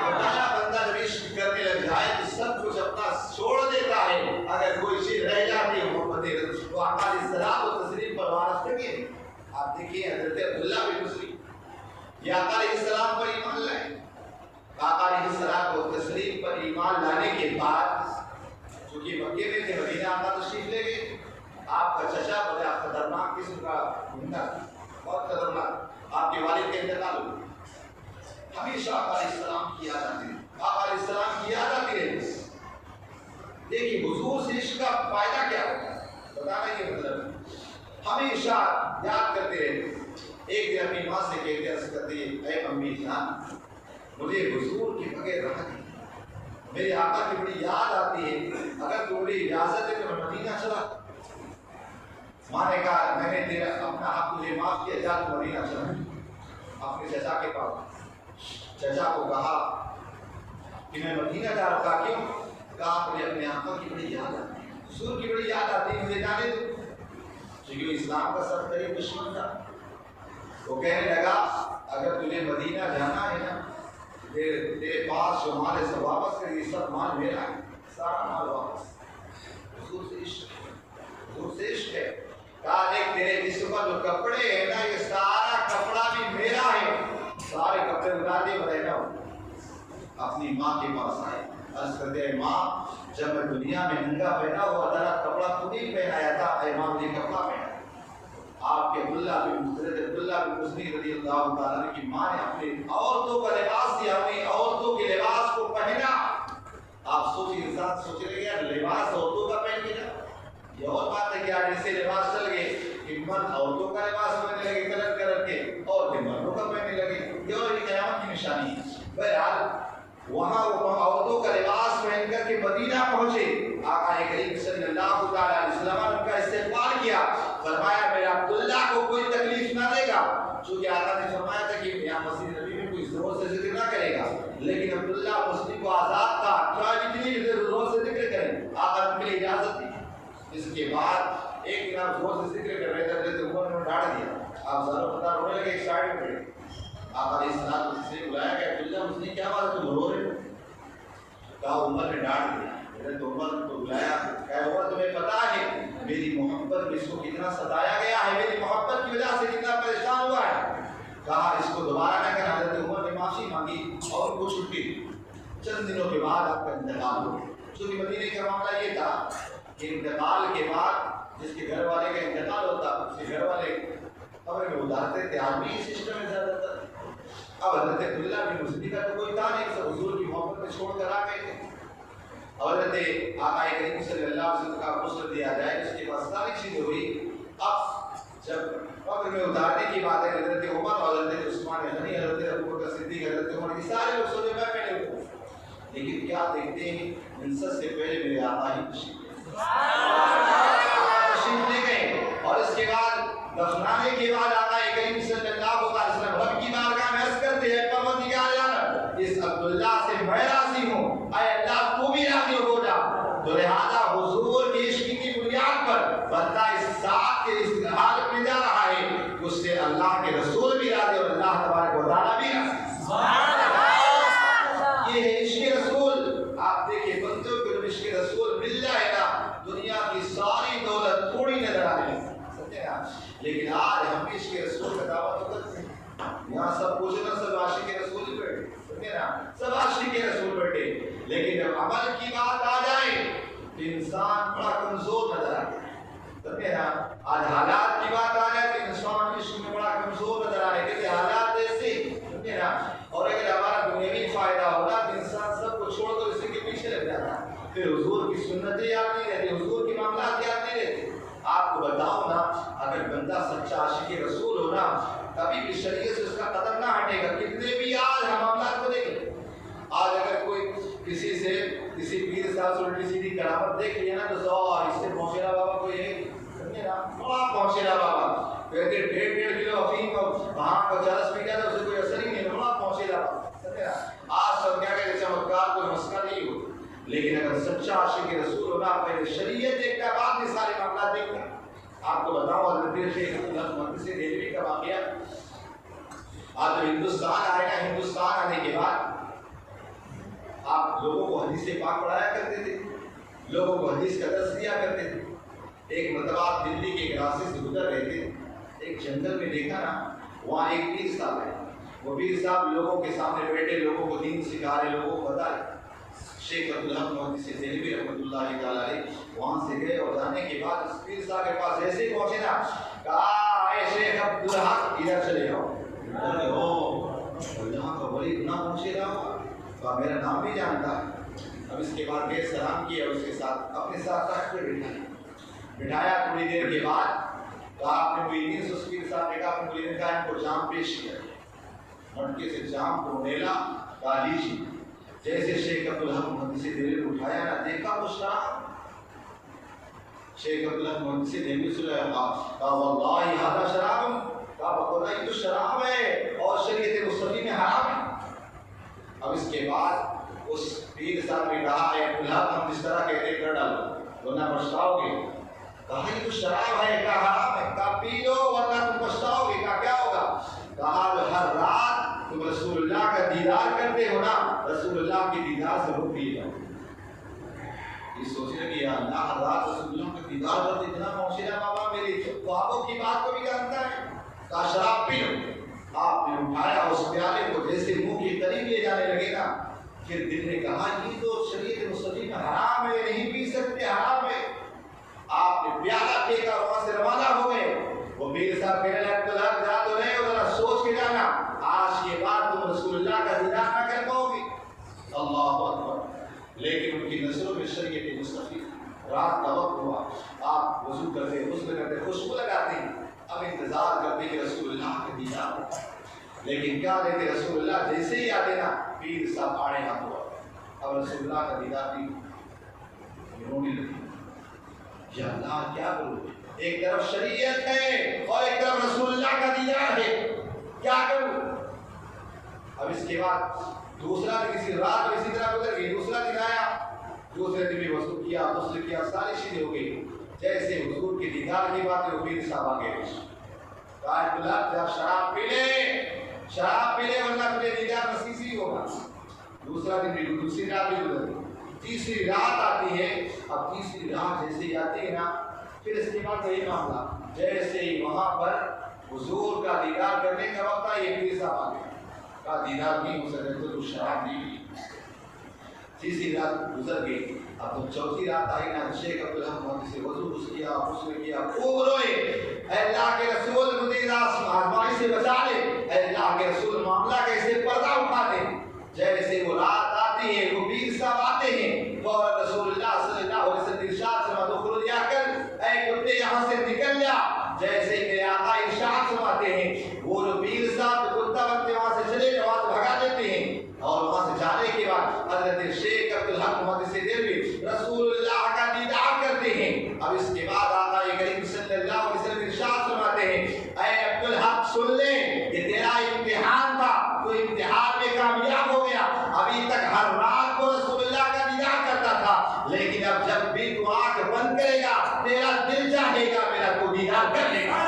بندہ جب عشق کرنے لگ جائے تو سب کچھ اپنا چھوڑ دیتا ہے، اگر کوئی چیز رہ جاتی ہے محمد رسول اللہ علیہ السلام و تسلیم پر وارث تھے۔ آپ دیکھیے حضرت عبداللہ بن مسعود یہ آقا علیہ السلام پر ایمان لائے، آقا علیہ السلام کو تسلیم پر ایمان لانے کے بعد چونکہ مکے میں تھے مدینہ آقا تشریف لے گئے، آپ کا چچا بڑا خطرناک قسم کا گنڈا بہت خطرناک، آپ کے والد کا انتقال ہو گیا، ہمیشہ آقا علیہ السلام کی یاد آتی ہے، آقا علیہ السلام کی یاد آتی ہے۔ دیکھیے حضور سے عشق کا فائدہ کیا ہوتا ہے بتانا یہ مطلب ہمیشہ یاد کرتے رہتے۔ ایک دن اپنی ماں سے کہتے عرض کرتے اے امی جان مجھے حضور کے بغیر رہا نہیں، میرے آقا کی بڑی یاد آتی ہے، اگر تمہاری اجازت ہے تو میں مدینہ چلا۔ ماں نے کہا میں نے تیرا اپنا حق تجھے معاف کیا، جا تو مدینہ چلا۔ اپنے چچا کے پاس چچا کو کہا کہ میں مدینہ جا رہا تھا، کیوں؟ کہا مجھے اپنے آقا کی بڑی یاد آتی ہے، حضور کی بڑی یاد آتی ہے، مجھے جانے دو۔ کیونکہ اسلام کا سب قریب دشمن تھا، وہ کہنے لگا اگر تجھے مدینہ جانا ہے نا تیرے پاس جو مال ہے سب واپس کر، یہ سب مال میرا ہے، سارا مال واپس۔ حضور سے عشق ہے، حضور سے عشق ہے۔ کہا دیکھ تیرے جسم پر جو کپڑے ہیں نا یہ سارا کپڑا بھی میرا ہے، سارے کپڑے اتار دے رہنا۔ اپنی ماں کے پاس آئے، عرض کرتے ہیں ماں جب میں دنیا میں ننگا پہنا ہوا تھا کپڑا خود ہی پہنایا تھا، اے ماں مجھے کپڑا پہنا۔ آپ کے عبداللہ بن مسعود رضی اللہ تعالیٰ کی ماں نے اپنے عورتوں کا لباس دیا، اپنی عورتوں کے لباس کو پہنا۔ آپ سوچیں انسان سوچ رہے ہیں لباس عورتوں کا پہن کے جا، یہ اور بات ہے کہ آج ایسے لباس چل گئے کہ مرد عورتوں کا لباس پہننے لگے کلر کلر کے، عورتیں مردوں کا پہننے لگے، یہ اور قیامت کی نشانی ہے۔ بہرحال وہاں وہ عورتوں کا لباس پہن کر کے مدینہ پہنچے، آقا کریم صلی اللہ تعالی علیہ وسلم نے ان کا استقبال کیا، فرمایا میرا عبداللہ کو کوئی تکلیف نہ دے گا، چونکہ آقا نے فرمایا تھا کہ یہاں مسجد نبی میں کوئی زور سے ذکر نہ کرے گا، لیکن عبداللہ مسلم کو آزاد تھا، کیا جتنی زور سے ذکر کریں، آقا نے مجھے اجازت دی۔ اس کے بعد ایک دن آپ زور سے ذکر کر رہے تھے، حضرت عمر نے ڈانٹ دیا، آپ ذرا پتہ رونے لگے، ایک سائڈ میں بیٹھے، آپ علیہ السلام سے بلایا کہ عبداللہ مسلم کیا بات ہے تم رو رہے ہو؟ کہا عمر نے ڈانٹ دیا، حضرت عمر کو بلایا، کہا عمر تمہیں پتا ہے میری محبت میں اس کو کتنا ستایا گیا ہے، میری محبت کی وجہ سے کتنا پریشان ہوا ہے، کہا اس کو دوبارہ نہ کرنا۔ حضرت عمر نے معافی مانگی اور ان کو چھٹی دی۔ چند دنوں کے بعد آپ کا انتقال ہو گیا، چونکہ مدینے کا معاملہ یہ تھا کہ انتقال کے بعد جس کے گھر والے کا انتقال ہوتا اس کے گھر والے قبر میں اتارتے تھے، آدمی اس سسٹم میں زیادہ تر۔ اب حضرت عبداللہ بن مسعود کا تو کوئی تھا نہیں، سب حضور کی محبت میں چھوڑ کر آ گئے تھے۔ حضرت آقا کریم صلی اللہ علیہ وسلم کا غسل دیا جائے، اس کے بعد ساری چیزیں ہوئی۔ اب جب قبر میں اتارنے کی بات ہے، حضرت عمر اور حضرت عثمان غنی، حضرت ابوبکر صدیق، حضرت عمر یہ سارے لوگ سوچے میں پہلے ہوں، لیکن کیا دیکھتے ہیں ان سب سے پہلے میرے آقا ہی تشریف لے گئے، اور اس کے بعد دفنانے کے بعد آقا کریم صلی اللہ علیہ وسلم رب کی بارگاہ میں عرض کرتے ہیں پروردگار عالم اس عبداللہ سے میں راضی ہوں، اے اللہ تو بھی راضی ہو جا۔ تو لہذا حضور کی عشق کی بنیاد پر بندہ اس ذات کے اس حالت میں جا رہا ہے، اس سے اللہ کے رسول بھی راضی اور اللہ تبارک و تعالیٰ بھی راضی۔ یہ ہے عشق رسول۔ آپ دیکھیں بندوں کو عشق رسول مل جائے نا، دنیا کی ساری دولت تھوڑی نظر آنے لگتی، لیکن آج ہم عشق رسول کا دعویٰ تو کرتے ہیں، یہاں سب پوچھنا سب عاشق رسول ہی بیٹھے، سب عاشق رسول بیٹھے، لیکن جب عمل کی بات آ جائے تو انسان بڑا کمزور نظر آتا ہے۔ آج حالات کی بات آ جائے تو انسان عشق میں بڑا کمزور نظر آ رہا ہے، کیونکہ حالات ایسے، اور اگر ہمارا دنیاوی فائدہ ہوگا تو انسان سب کو چھوڑ کر اسی کے پیچھے لگ جاتا ہے، پھر حضور کی سنتیں یاد نہیں رہتی، حضور کی معاملات یاد نہیں رہتے۔ آپ کو بتاؤ نا، اگر بندہ سچا عاشق رسول ہو نا، کبھی بھی شریعت سے اس کا 10 بھی جاتا اسے کوئی اثر ہی نہیں ہونا پہنچے گا. آج سب کیا کہ چمتکار کوئی مسئلہ نہیں ہو, لیکن اگر سچا عاشق رسول ہونا پہلے شریعت دیکھتا ہے بعد میں سارے معاملات دیکھتا ہے. آپ کو بتاؤں حضرت شیخ عبدالحق سے دہلوی کا واقعہ. آپ جب ہندوستان آئے نا, ہندوستان آنے کے بعد آپ لوگوں کو حدیث پاک پڑھایا کرتے تھے, لوگوں کو حدیث کا درس دیا کرتے تھے. ایک مرتبہ آپ دلی کے ایک راستے سے گزر رہے تھے, ایک جنگل میں دیکھا نا وہاں ایک پیر صاحب ہے. وہ پیر صاحب لوگوں کے سامنے بیٹھے لوگوں کو دین سکھا رہے, لوگوں کو بتا رہے. شیخ عبدالحق محدث دہلوی رحمۃ اللہ تعالیٰ علیہ وہاں سے گئے اور جانے کے بعد اس پیر صاحب کے پاس ایسے ہی پہنچے نا, کہا اے شیخ عبدالحق ادھر چلے جاؤ. یہاں کا ولی گناہ پہنچے رہا تو میرا نام بھی جانتا ہے. اب اس کے بعد گئے, سلام کیا اور اس کے ساتھ اپنے ساتھ رکھ کے بٹھایا. تھوڑی دیر کے بعد کہا آپ نے مریدین سے اس پیر صاحب نے کہا اپنے مریدین کا ان کو جام پیش کیا, مٹکے سے جام کو نیلا, کہا لیجیے. جیسے شیخ عبدالحق محدث دہلوی اٹھایا نہ دیکھا وہ شراب. شیخ عبدالحق محدث دہلوی سے کہا واللہ ھذا شراب, کہا بخدا یہ تو شراب ہے اور شریعت مصطفی میں حرام ہے. اب اس کے بعد اس پیر صاحب نے کہا اے عبدالحق ہم جس طرح کہتے کر ڈالو ورنہ پچھتاؤ گے. کہا یہ تو شراب ہے, کہا حرام ہے, کہا پی لو ورنہ تم پچھتاؤ گے. کہا کیا ہوگا؟ کہا ہر رات تم رسول اللہ کا دیدار کرتے ہو نا, رسول اللہ کے دیدار سے رک دیے جاؤ. یہ سوچنے کہ یا اللہ ہر رات رسول اللہ کا دیدار کرتے اتنا پہنچے نا بابا میری خوابوں کی بات کو بھی جانتا ہے. کہا شراب پی لو. آپ نے اٹھایا اس پیالے کو جیسے منہ کے قریب لے جانے لگے نا, پھر دل نے کہا یہ تو شریعت مصطفی میں حرام ہے, نہیں پی سکتے, حرام ہے. آپ نے پیالہ پھینکا اور وہاں سے روانہ ہو گئے. وہ پیر صاحب کہنے لگے عبدالحق جا تو رہے ہو, ذرا سوچ کے جانا, آج کے بعد تم رسول اللہ کا دیدار نہ کر پاؤ گے. اللہ اکبر. لیکن ان کی نظروں میں شریعت مصطفی. رات کا وقت ہوا, آپ وضو کرتے, غسل کرتے, خوشبو لگاتے ہیں, اب انتظار کرتے کہ رسول اللہ کا دیدار ہو. لیکن کیا دیتے رسول اللہ جیسے ہی آتے نا پیر صاحب آڑے ہاتھ ہوا. اب رسول اللہ کا دیدار بھی رونے لگے. یا اللہ کیا کروں, ایک طرف شریعت ہے اور ایک طرف رسول اللہ کا دیدار ہے, کیا کروں. اب اس کے بعد دوسرا دن اسی رات اسی طرح گزر گئی. دوسرا دن آیا, دوسرے دن بھی وضو کیا, غسل کیا, ساری چیزیں ہو گئی. جیسے حضور کے دیدار کی بات ہے وہ پیر صاحب آگے کہا عبدالحق جب شراب پی لے, شراب پی لے ورنہ تجھے دیدار نصیب ہی ہوگا. دوسرا دن بھی, دوسری رات بھی گزر گئی. تیسری رات آتی ہے. اب تیسری رات جیسے ہی آتی ہے نا, پھر اس کے بعد یہی معاملہ, جیسے ہی وہاں پر حضور کا دیدار کرنے کا وقت آیا, یہ پیر صاحب آ گئے. کہا دیدار نہیں ہو سکے تو شراب نہیں پی. تیسری رات گزر گئی. اب تو چوتھی رات آئی نا, شیخ عبدالحق محدث سے وضو کیا, غسل کیا, خوب روئے, اے اللہ کے رسول مجھے آزمائش سے بچا لے, اے اللہ کے رسول معاملہ کیسے پردہ اٹھا دے. جیسے وہ رات آتی ہے, وہ پیر صاحب آتے ہیں, فوراً رسول اللہ صلی اللہ علیہ وسلم ارشاد فرماتے ہیں خروج یا کر, اے کتے یہاں سے نکل جا. جیسے میرے آقا ارشاد فرماتے ہیں, وہ جو پیر صاحب کتا بنتے وہاں سے چلے جا, وہاں سے بھگا دیتے ہیں. اور وہاں سے جانے کے بعد حضرت شیخ عبدالحق محدث دہلوی رسول اللہ کا دیدار کرتے ہیں. اب اس کے بعد آقا کریم صلی اللہ علیہ وسلم ارشاد فرماتے ہیں, اے عبدالحق سن لے, یہ تیرا امتحان تھا, تو امتحان میں کامیاب ہو گیا. ابھی تک ہر رات کو رسول اللہ کا دیدار کرتا تھا, لیکن اب جب بھی تو آنکھ بند کرے گا تیرا دل چاہے گا میرا کو دیدار کر لے گا.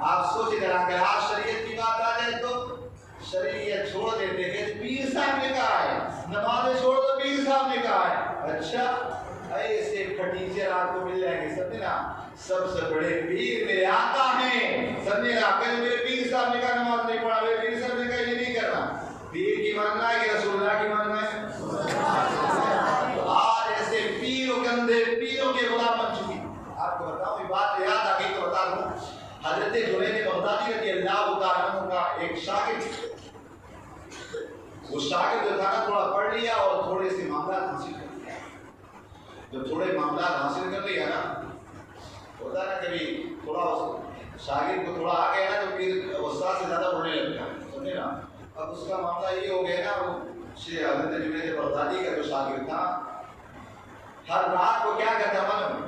آپ سوچے ذرا, اگر آج شریعت کی بات آ جائے تو شریعت چھوڑ دیتے ہیں. پیر صاحب نے کہا ہے نمازیں چھوڑ دو, پیر صاحب نے کہا ہے. اچھا ایسے کھٹیچے رات کو مل جائیں گے, سمجھے نا, سب سے بڑے پیر میرے آقا ہیں, سمجھے نا. کل میرے پیر صاحب نے کہا نماز نہیں پڑھا, میرے پیر صاحب نے کہا یہ نہیں کرنا. پیر کی ماننا ہے کہ رسول اللہ کی ماننا ہے. آج ایسے پیروں کے اندھے, پیروں کے غلام بن چکی. آپ کو بتاؤں یہ بات یاد آ گئی تو بتا دوں. حضرت جنید بغدادی رضی اللہ تعالیٰ عنہ کا ایک شاگرد, وہ شاگرد جو تھا نا تھوڑا پڑھ لیا اور تھوڑے سے معاملات حاصل کر لیا. جب تھوڑے معاملات حاصل کر لیا نا, ہوتا نا کبھی تھوڑا شاگرد کو تھوڑا آ گیا نا تو پھر استاد سے زیادہ پڑھنے لگتا ہے, سمجھے نا. اب اس کا معاملہ یہ ہو گیا نا, وہ حضرت جنید بغدادی کا جو شاگرد تھا ہر رات کو کیا کرتا معلوم,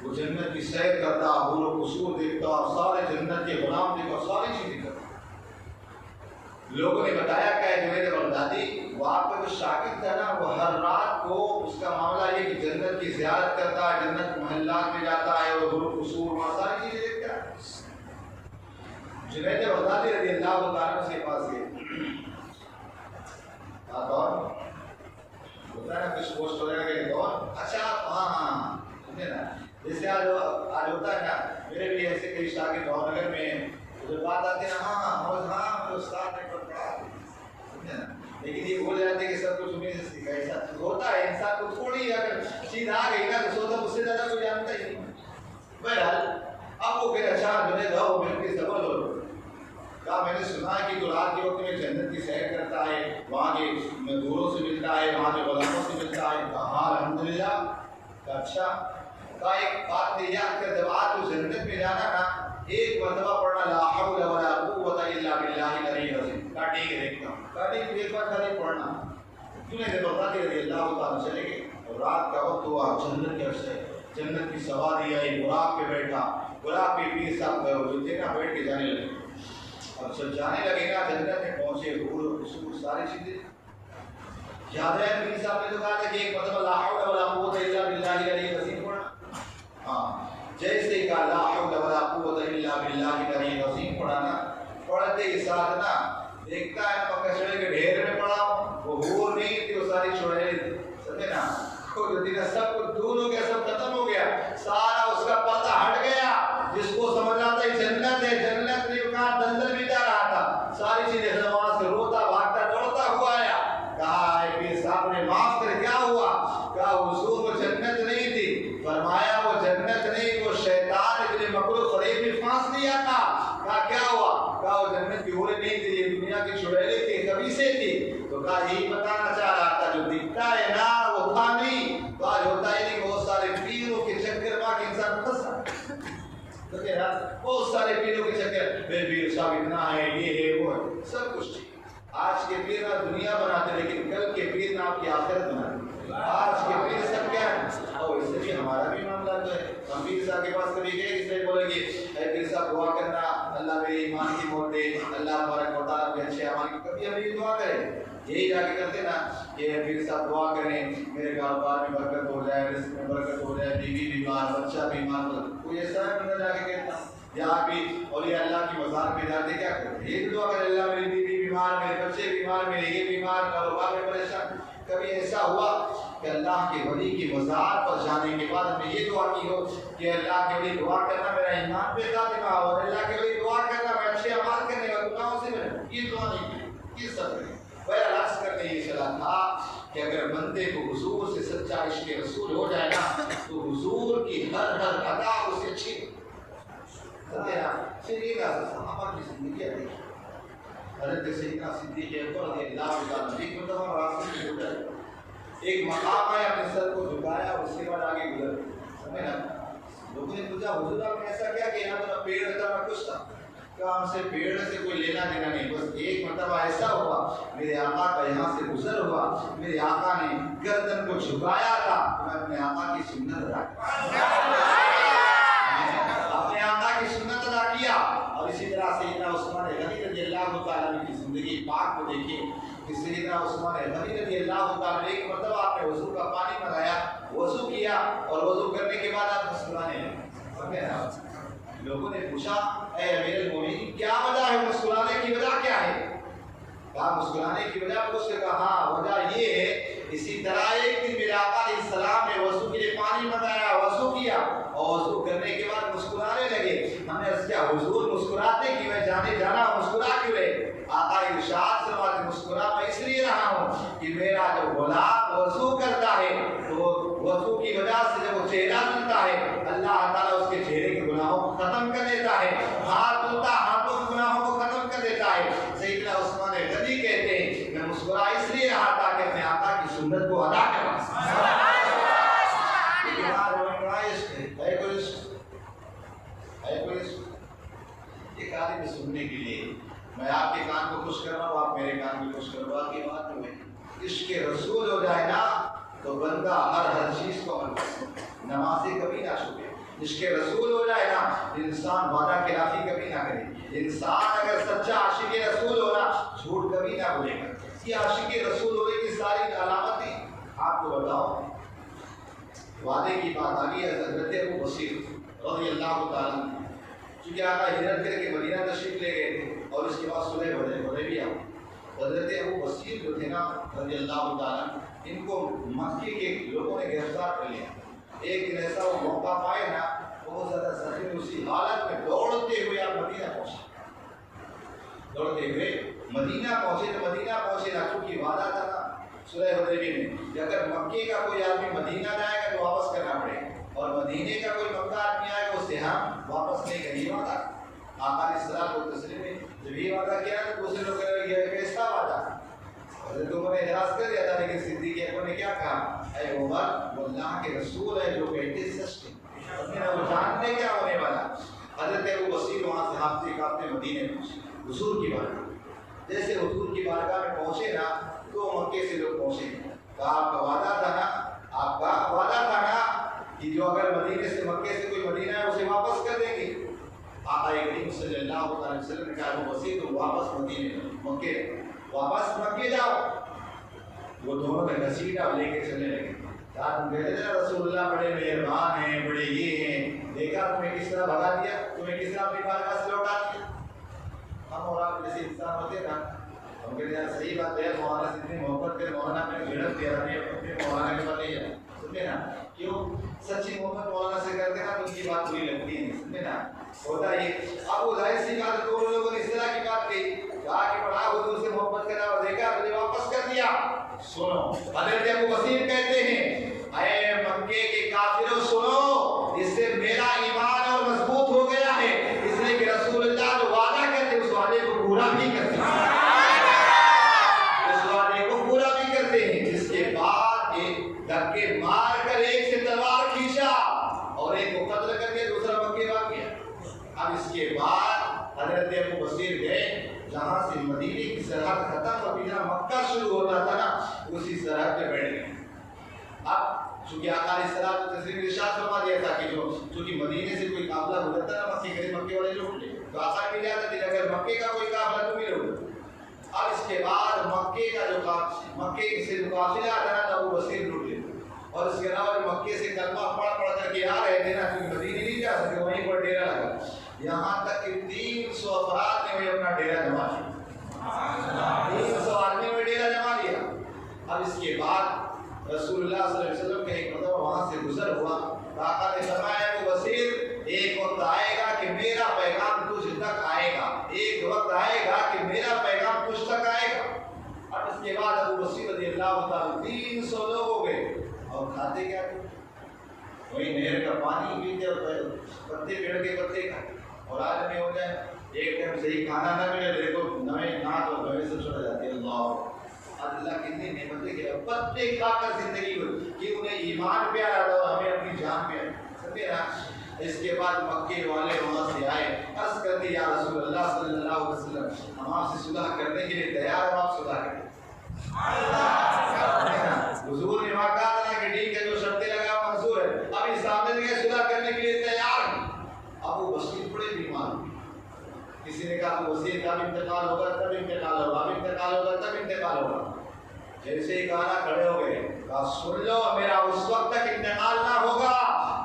وہ جنت کی سیر کرتا، حور و قصور دیکھتا اور سارے جنت کے غلام دیکھتا، ساری چیزیں کرتا۔ لوگوں نے بتایا کہ جنید بغدادی وہ آپ کا جو شاگرد تھا نا، وہ ہر رات کو اس کا معاملہ یہ کہ جنت کی زیارت کرتا ہے، جنت محلات میں جاتا ہے اور حور و قصور وہاں ساری چیزیں دیکھتا ہے۔ جنید بغدادی رضی اللہ تعالیٰ سے پاس گئے، اور ہوتا ہے نا کچھ پوسٹ ہو جائے گا کون، اچھا ہاں سمجھے نا، جیسے آج ہوتا ہے نا، میرے بھی ایسے کئی شاگرد بھاؤ نگر میں جو بات آتی ہے نا، ہاں استاد نے پڑھا، سمجھے نا، لیکن یہ بول جاتے ہیں کہ سب کچھ انہیں سے سیکھا، ایسا ہوتا ہے، انسان کو تھوڑی اگر چیز آ گئی نا تو سوچا اس سے زیادہ کوئی جانتا ہی نہیں۔ بہرحال اب وہ کہ اچھا جنید ہو مل کے سبر ہو، کہا میں نے سنا ہے کہ جو رات کے وقت میں جنت کی سیر کرتا ہے، وہاں کے مزدوروں سے ملتا ہے، وہاں کے غلاموں سے ملتا ہے، کہا الحمدللہ، کہا اچھا، کہا ایک بات میں یاد کر، جب آج تو جنت میں جانا نا ایک مرتبہ پڑھنا لا حول ولا قوت الا باللہ العلی العظیم، کہا ٹھیک ہے دیکھتا ہوں، کہا ٹھیک ایک بار خالی پڑھنا، کیوں نہیں؟ جب بتا رضی اللہ تعالیٰ چلے گئے اور رات کا وقت ہوا، جنت کے عرصے جنت کی سواری آئی، براق پہ بیٹھا، براق پہ پیر صاحب جو تھے نا بیٹھ کے جانے لگے، اب جب جانے لگے نا جنت میں پہنچے، حور و قصور ساری چیزیں یاد ہے۔ پیر صاحب نے تو کہا تھا کہ ایک مطلب لا حول ولا قوت الا باللہ العلی العظیم پڑھنا، ہاں جیسے ہی کہا لا حول ولا قوت الا باللہ العلی العظیم پڑھانا، پڑھتے ہی ساتھ نا دیکھتا ہے پکڑے کے ڈھیر میں پڑا، وہ حور نہیں تھی، وہ ساری چھوڑے، سمجھے نا، سب کچھ دور ہو گیا، سب ختم ہو گیا، سارا اس کا پردہ ہٹ گیا، جس کو سمجھ رہا تھا جنت ہے، جنت نہیں، کہاں دلدل میں جا رہا تھا، ساری چیزیں وہاں سے روتا بھاگتا دوڑتا ہوا آیا، کہا اے پیر صاحب نے معاف کر، کیا ہوا؟ کہا حضور وہ جنت نہیں تھی، فرمایا وہ جنت نہیں، وہ شیطان ابن مکروہ فریب میں پھانس لیا تھا، کہا کیا ہوا؟ کہا وہ جنت کی حوریں نہیں تھی، یہ دنیا کی چھڑیلے تھی، خبیثیں تھی، تو کہا یہی بتانا چاہ رہا تھا، جو دکھتا ہے نا وہ تھا نہیں، تو آج ہوتا ہی نہیں، بہت سارے پیروں کے چکر میں کہ انسان پھنسا، بہت سارے پیروں کے چکر، بے پیر صاحب اتنا ہے، یہ ہے وہ ہے، سب کچھ ٹھیک۔ آج کے پیر نہ دنیا بناتے، لیکن کل کے پیر نہ آپ کی آخرت بناتے۔ آج کے پیر سب کیا ہے؟ اور اس سے بھی ہمارا بھی معاملہ جو ہے، ہم پیر صاحب کے پاس کبھی گئے، اس لیے بولیں گے اے پیر صاحب دعا کرنا، اللہ میرے ایمان کی موت دے، اللہ تبارک و تعالیٰ کے اچھے اعمال کی، کبھی ہم یہ دعا کریں، یہی جا کے کرتے نا کہ پیر صاحب دعا کریں میرے کاروبار میں برکت ہو جائے، رزق میں برکت ہو جائے، بیوی بیمار، بچہ بیمار، کوئی ایسا ہے جا کے کہتا یا بھی اولیاء اللہ کی مزار پہ جاتے کیا کرتے؟ یہ دعا کرے اللہ میری بیوی بیمار، میرے بچے بیمار، میرے یہ بیمار، کاروبار میں پریشان۔ کبھی ایسا ہوا کہ اللہ کے ولی کی مزار پر جانے کے بعد ہم نے یہ دعا کی ہو کہ اللہ کے ولی دعا کرنا میرا ایمان پہ خاتمہ ہو، اور اللہ کے ولی دعا کرنا میں اچھے اعمال کرنے اور گناہوں سے بچوں، یہ دعا نہیں کی، یہ سب ہے۔ بہرحال عرض کرنے یہ چلا تھا کہ اگر بندے کو حضور سے سچا عشق رسول ہو جائے نا تو حضور کی ہر ادا اسے اچھی سیدنا صحابہ کی زندگی ہے، حضرت سیدنا صدیق اکبر رضی اللہ عنہ ایک مرتبہ راستے میں گزر، ایک مقام ہے، اپنے سر کو جھکایا اور اس کے بعد آگے گزر، سمجھے نا، لوگوں نے پوچھا حضور آپ نے ایسا کیا کہ یہاں تو پیڑ تھا نہ کچھ تھا؟ کہا ہم سے پیڑ سے کوئی لینا دینا نہیں، بس ایک مرتبہ ایسا ہوا میرے آقا کا یہاں سے گزر ہوا، میرے آقا نے گردن کو جھکایا تھا، میں اپنے آقا کی سنت ادا اپنے آقا کی سنت ادا کیا۔ اور اسی طرح سیدنا عثمان غنی رضی اللہ تعالیٰ عنہ کی زندگی پاک کو دیکھیں کہ سیدنا عثمان غنی رضی اللہ تعالیٰ عنہ ایک مرتبہ آپ نے وضو کا پانی منگایا، وضو کیا اور وضو کرنے کے بعد آپ مسکرانے لگے، لوگوں نے پوچھا اے امیر المومنین کیا وجہ ہے، مسکرانے کی وجہ کیا ہے؟ کہا مسکرانے کی وجہ اس نے کہا ہاں وجہ یہ ہے، اسی طرح ایک دن میرے آقا علیہ السلام نے وضو کے لیے پانی منگایا، وضو کیا اور وضو کرنے کے بعد مسکرانے لگے، ہم نے عرض کیا حضور مسکراتے کیوں ہیں، جانے جانا مسکرا کیوں رہے؟ آقا ارشاد فرماتے مسکرا میں اس لیے رہا ہوں کہ میرا جو غلام وضو کرتا ہے تو وضو کی وجہ سے جب وہ چہرہ دھلتا ہے اللہ تعالیٰ اس کے چہرے کے گناہوں کو ختم کر دیتا ہے، ہاتھ دھلتا ہاتھوں کے گناہوں کو ختم کر دیتا ہے۔ سیدنا عثمان غنی کہتے ہیں میں مسکرا اس لیے رہا تھا کہ اپنے آقا کی سنت کو ادا کرنا۔ ایک عالم سننے کے لیے میں آپ کے کان کو خوش کر رہا ہوں، آپ میرے کان کو خوش کرو، آپ کی بات میں عشق رسول ہو جائے نا تو بندہ ہر چیز کو عمل کرے، نمازیں کبھی نہ چھوڑے، عشق رسول ہو جائے نا انسان وعدہ خلافی کبھی نہ کرے. انسان اگر سچا عاشق رسول ہو نا جھوٹ کبھی نہ بولے گا. یہ عاشق رسول ہونے کی ساری علامتیں آپ کو بتاؤ. وعدے کی بات آ گئی ہے حضرت ابو بصیر رضی اللہ تعالیٰ چونکہ آقا ہجرت کر کے مدینہ تشریف لے گئے تھے اور اس کے بعد صلح حدیبیہ. حضرت ابو بصیر جو تھے نا رضی اللہ تعالیٰ ان کو مکے کے لوگوں نے گرفتار کر لیا. ایک دن ایسا وہ موقع پائے نا بہت زیادہ زخمی اسی حالت میں دوڑتے ہوئے آپ مدینہ پہنچے. دوڑتے ہوئے مدینہ پہنچے تو مدینہ پہنچے نا چونکہ وعدہ تھا نا صلح حدیبیہ میں کہ اگر مکے کا کوئی آدمی مدینہ جائے گا تو واپس کرنا پڑے گا اور مدینے کا کوئی مکہ آدمی آئے گا اس سے ہم واپس نہیں کریں. یہ وعدہ آقا علیہ السلام کو تسلیم ہے. جب یہ وعدہ کیا تو دوسرے لوگ کہہ رہے یہ کیسا وعدہ. حضرت عمر نے اعتراض کر دیا تھا لیکن صدیق اکبر نے کیا کہا اے عمر وہ اللہ کے رسول ہے جو کہتے سچ ہے. وہ جانتے کیا ہونے والا. حضرت ابو بصیر وہاں سے ہفتے کاپتے مدینے پہنچے حضور کی بارگاہ. جیسے حضور کی بارگاہ میں پہنچے نا تو مکے سے لوگ پہنچے. کہا آپ کا وعدہ تھا نا آپ کا وعدہ تھا نا کہ جو اگر مدینے سے مکے سے کوئی مدینہ ہے اسے واپس کر دیں گے. آقا کریم صلی اللہ علیہ وسلم نے کہا ابو بصیر تم واپس مدینے مکے واپس مکے جاؤ. وہ دونوں نے گھسیٹا لے کے چلنے لگے. تم کہتے تھے رسول اللہ بڑے مہربان ہیں بڑے یہ ہیں دیکھا تمہیں کس طرح بھگا دیا تمہیں کس طرح اپنی بارگاہ سے لوٹا دیا. ہم اور آپ جیسے انسان ہوتے نا ہم کہتے ہیں صحیح بات ہے مولانا سے اتنی محبت کر مولانا میں جھڑپ دیا اپنے مولانا کے پاس نہیں جانا. سنتے نا کیوں سچی محبت مولانا سے کرتے نا تو ان کی بات بری لگتی ہے. سنتے نا ہوتا یہ اب وہ ظاہر سی بات دونوں لوگوں نے اس طرح کی بات کہی کہا کہ پڑھا حضور سے محبت کرا اور دیکھا تجھے واپس کر دیا. سنو حضرت ابو بصیر کہتے ہیں اے مکے کے کافروں سنو اس سے میرا ایمان اور مضبوط ہو گیا ہے اس لیے کہ رسول اللہ جو وعدہ کرتے اس وعدے کو پورا بھی کرتے ہیں. اس وعدے کو پورا بھی کرتے ہیں. جس کے بعد ایک دھکے مار کر ایک سے تلوار کھینچا اور ایک کو قتل کر کے دوسرا مکے بھاگ گیا. اب اس کے بعد حضرت ابو بصیر گئے جہاں سے مدینے کی سرحد ختم اور جہاں مکہ شروع ہوتا تھا نا اسی سرحد پہ بیٹھ گئے. اب چونکہ آقا علیہ السلام کو تسلیم ارشاد فرما دیا تھا کہ جو چونکہ مدینے سے کوئی قافلہ گزرتا نا مکے کے مکے والے لوگ لے تو آقا کی اجازت تھی اگر مکے کا کوئی قافلہ تو بھی لوگ. اب اس کے بعد مکے کا جو مکے سے جو قافلہ آتا نا ابو بصیر لوٹ لے اور اس کے علاوہ مکے سے کلمہ پڑھ کر کے آ رہے تھے نا کیونکہ مدینے نہیں جا سکے وہیں پر ڈیرا لگا. یہاں تک کہ 300 افراد نے وہیں اپنا ڈیرا جما لیا. 300 آدمی میں ڈیرا جما لیا. اب اس کے بعد رسول اللہ صلی اللہ علیہ وسلم کا ایک مرتبہ وہاں سے گزر ہوا. آقا نے فرمایا ابو بصیر ایک وقت آئے گا کہ میرا پیغام تجھ تک آئے گا. ایک وقت آئے گا کہ میرا پیغام تجھ تک آئے گا. اب اس کے بعد ابو بصیر رضی اللہ تعالیٰ 300 لوگ ہو گئے اور کھاتے کیا تھے وہی نہر کا پانی پیتے اور پتے پیڑ کے پتے کھاتے. اور آج میں ہو جائے ایک ٹائم صحیح کھانا نہ ملے دیکھو نئے نہ تو گھر سے چھوڑ جاتی ہے. اللہ کتنی نعمتیں کہ پتے کھا کر زندگی ہوئی کہ انہیں ایمان پیارا تھا ہمیں اپنی جان پیاری. سمجھے نا. اس کے بعد مکے والے وہاں سے آئے عرض کر دی یا رسول اللہ صلی اللہ علیہ وسلم ہم آپ سے صلح کرنے کے لیے تیار ہم آپ صلح کریں. حضور نے وہاں کہا تھا کہ ٹھیک ہے جو شرطیں لگا منظور ہے. اب اس سامنے کے صلح کرنے کے لیے تیار ہیں. ابو بصیر بڑے بیمار ہوئے. کسی نے کہا ابو بصیر کا انتقال ہوگا تب انتقال ہوگا اب انتقال ہوگا تب انتقال ہوگا. جیسے ہی کہا کھڑے ہو گئے کہا سن لو میرا اس وقت تک انتقال نہ ہوگا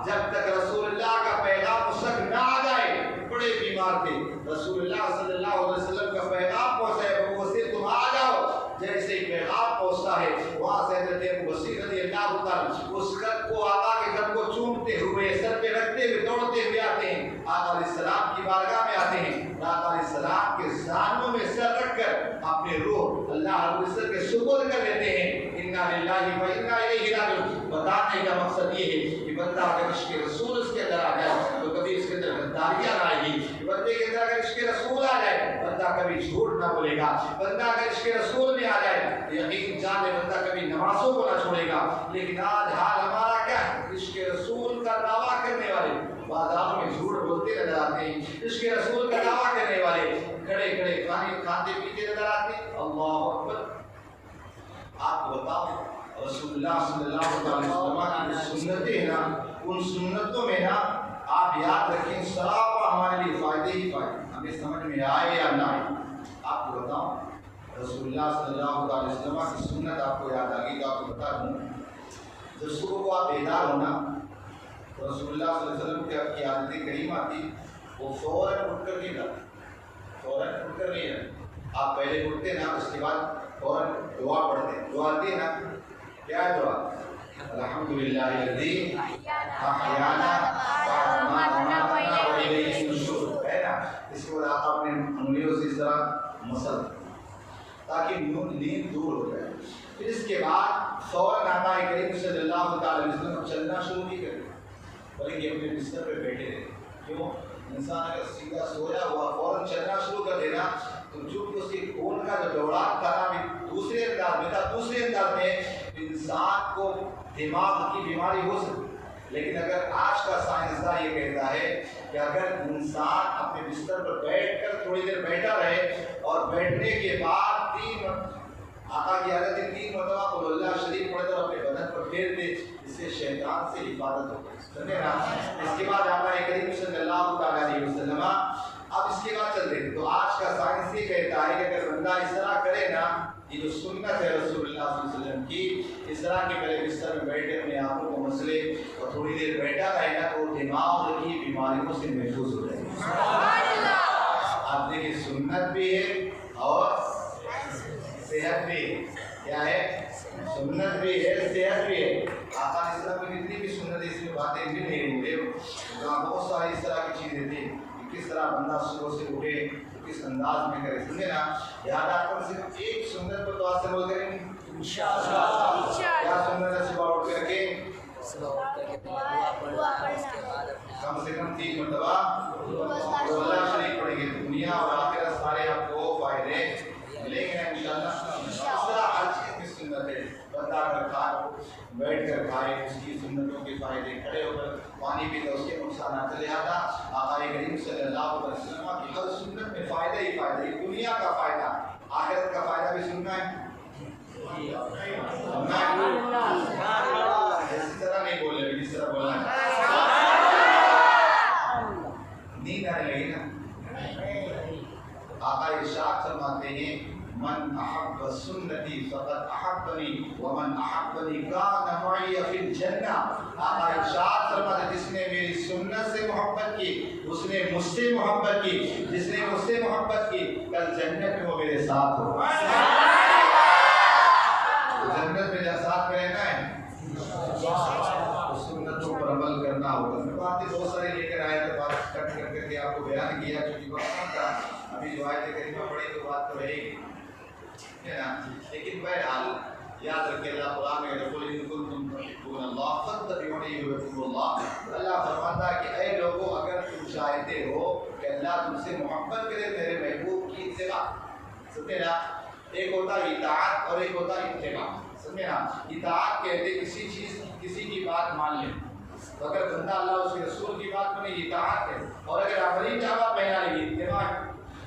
جب تک رسول اللہ کا پیغام اس تک نہ آ جائے. بڑے بیمار تھے. رسول اللہ صلی اللہ علیہ وسلم کا پیغام پہنچا ہے ابو بصیر تم آ جاؤ. جیسے ہی پیغام پہنچتا ہے وہاں سے حضرت ابو بصیر رضی اللہ تعالیٰ اس قد کو آقا کے قد کو چومتے ہوئے سر پہ رکھتے ہوئے دوڑتے ہوئے آتے ہیں. آقا علیہ السلام کی بارگاہ میں آتے ہیں. آقا علیہ السلام کے زانوں میں سر رکھ کر اپنے روح اللہ رب العزت کے سپرد کر لیتے ہیں. انا للہ و انا الیہ راجعون. بتانے کا مقصد یہ ہے کہ بندہ اگر عشق رسول اس کے اندر آ جائے تو کبھی اس کے اندر غداریاں نہ آئے گی. بندے کے اندر اگر عشق رسول آ جائے بندہ کبھی جھوٹ نہ بولے گا. بندہ اگر عشق رسول میں آ جائے یقین جان لے بندہ کبھی نمازوں کو نہ چھوڑے گا. لیکن آج حال ہمارا کیا ہے؟ عشق رسول کا دعویٰ کرنے والے بازاروں میں جھوٹ بولتے نظر آتے ہیں. عشق رسول کا دعویٰ کرنے والے کھڑے کھڑے کھاتے پیتے نظر آتے ہیں. اللہ اکبر. آپ کو بتاؤ رسول اللہ صلی اللہ علیہ وسلم کی سنتیں ہیں نا ان سنتوں میں نا سمجھ میں آئے یا نہ آئے، آپ کو بتاؤں رسول اللہ صلی اللہ علیہ وسلم کی سنت آپ کو یاد آ گئی تو آپ کو بتا دوں، جب صبح کو آپ بیدار ہونا تو رسول اللہ صلی اللہ علیہ وسلم کی عادت کریم آتی، وہ فوراً اٹھ کر نہیں جاتے، فوراً اٹھ کر نہیں جاتے، آپ پہلے اٹھتے نا، اس کے بعد فوراً دعا پڑھتے، دعا آتی ہے نا، کیا ہے دعا؟ الحمدللہ الذی احیانا بعد ما اماتنا والیہ النشور، ہے نا؟ اس کے بعد آپ اپنے انگلیوں سے اس طرح مسل تاکہ نیند دور ہو جائے، پھر اس کے بعد فوراً آقا کریم صلی اللہ تعالی وسلم چلنا شروع نہیں کرتے بلکہ اپنے بستر پہ بیٹھے رہے۔ کیوں؟ انسان اگر سیدھا سویا ہوا فوراً چلنا شروع کر دینا تو چونکہ اس کے خون کا جو دوڑان تھا نا دوسرے انداز میں تھا، دوسرے انداز میں انسان کو دماغ کی بیماری ہو سکتی، لیکن اگر آج کا سائنسداں یہ کہتا ہے کہ اگر انسان اپنے بستر پر بیٹھ کر تھوڑی دیر بیٹھا رہے اور بیٹھنے کے بعد آقا کی عادت ہے 3 مرتبہ قل اللہ شریف پڑھ کر اپنے بدن پر پھیر دے، اس سے شیطان سے حفاظت ہوگی، سمجھے نا؟ اس کے بعد آقا کریم صلی اللہ علیہ وسلم اب اس کے بعد چلتے ہیں تو آج کا سائنس یہ کہتا ہے کہ اگر بندہ اس طرح کرے نا، یہ جو سنت ہے رسول اللہ صلی اللہ علیہ وسلم کی، اس طرح کے پہلے بستر میں بیٹھے اپنے آنکھوں کو مسلے اور تھوڑی دیر بیٹھا رہے نا تو دماغ کی بیماریوں سے محفوظ ہو جائے گا۔ آپ دیکھیں سنت بھی ہے اور صحت بھی ہے، کیا ہے؟ سنت بھی ہے، صحت بھی ہے۔ آقا علیہ السلام کی جتنی بھی سنت ہے اس میں باتیں بھی نہیں ہوئے، جہاں بہت ساری اس طرح کی چیزیں تھیں کہ کس طرح بندہ صبح سے اٹھے کس انداز میں کرے، سمجھے نا؟ یاد آپ کو صرف ایک سنت پر تو آج سے بول کریں گے انشاءاللہ۔ کیا سنت ہے؟ صبح اٹھ کر کے کم سے کم 3 مرتبہ اللہ شریف پڑھیں گے، دنیا اور آخرت سارے آپ کو فائدے ملیں گے انشاءاللہ۔ اس طرح ہر چیز کی سنت ہے، بندہ اگر کھائے بیٹھ کر کھائے اس کی سنتوں کے فائدے، کھڑے ہو کر پانی پیتا اس کے نقصانات، لہٰذا آقا کریم صلی اللہ علیہ وسلم کی ہر سنت میں فائدہ ہی فائدہ ہے، دنیا کا فائدہ آخرت کا فائدہ بھی سننا ہے، سننا ہے، اس طرح نہیں بولے جس طرح بولنا ہے، نیند آنے لگی نا۔ آقا ارشاد فرماتے ہیں من احب سنتی فقد احبنی ومن احبنی کان معی فی الجنہ۔ آقا ارشاد فرماتے جس نے میری سنت سے محبت کی اس نے مجھ سے محبت کی، جس نے مجھ سے محبت کی کل جنت میں وہ میرے ساتھ ہو، جنت میں جہاں ساتھ میں رہنا ہے سنتوں پر عمل کرنا ہوگا۔ میں باتیں بہت ساری لے کر آیا تو بات کٹ کر کے آپ کو بیان کیا کیونکہ وقت کم تھا، ابھی جو آیت کریمہ پڑھی تو بات تو رہے گی، ہے نا؟ لیکن بہرحال یاد رکھیں اللہ قرآن میں یقول ان کنتم تحبون اللہ فاتبعونی یحببکم اللہ، اللہ فرماتا ہے کہ اے لوگوں اگر تم چاہتے ہو کہ اللہ تم سے محبت کرے میرے محبوب کی اتباع، سمجھے نا؟ ایک ہوتا ہے اطاعت اور ایک ہوتا ہے اتباع، سمجھے نا؟ اطاعت کہتے کسی چیز کسی کی بات مان لیں، تو اگر بندہ اللہ اس کے رسول کی بات مانے اطاعت ہے، اور اگر عملی دعویٰ پہنا لے اتباع ہے۔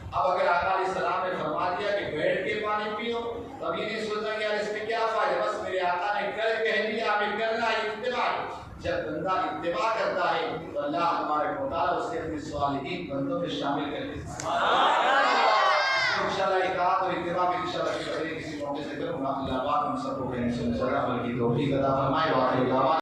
اب اگر آقا علیہ السلام نے فرما دیا کہ بیٹھ کے پانی پیو تو اب یہ نہیں سوچنا کہ یار اس میں کیا فائدہ، بس میرے آقا نے کہہ دیا ہمیں کرنا ہے، اتباع ہے۔ جب بندہ اتباع کرتا ہے تو اللہ تبارک و تعالیٰ اسے اپنے صالحین بندوں میں شامل کر کے انشاءاللہ اطاعت اور اتباع میں انشاءاللہ کسی موقع سے کروں گا۔ اللہ پاک ہم سب کو کہنے سے جگہ بلکہ توفیق عطا فرمائے۔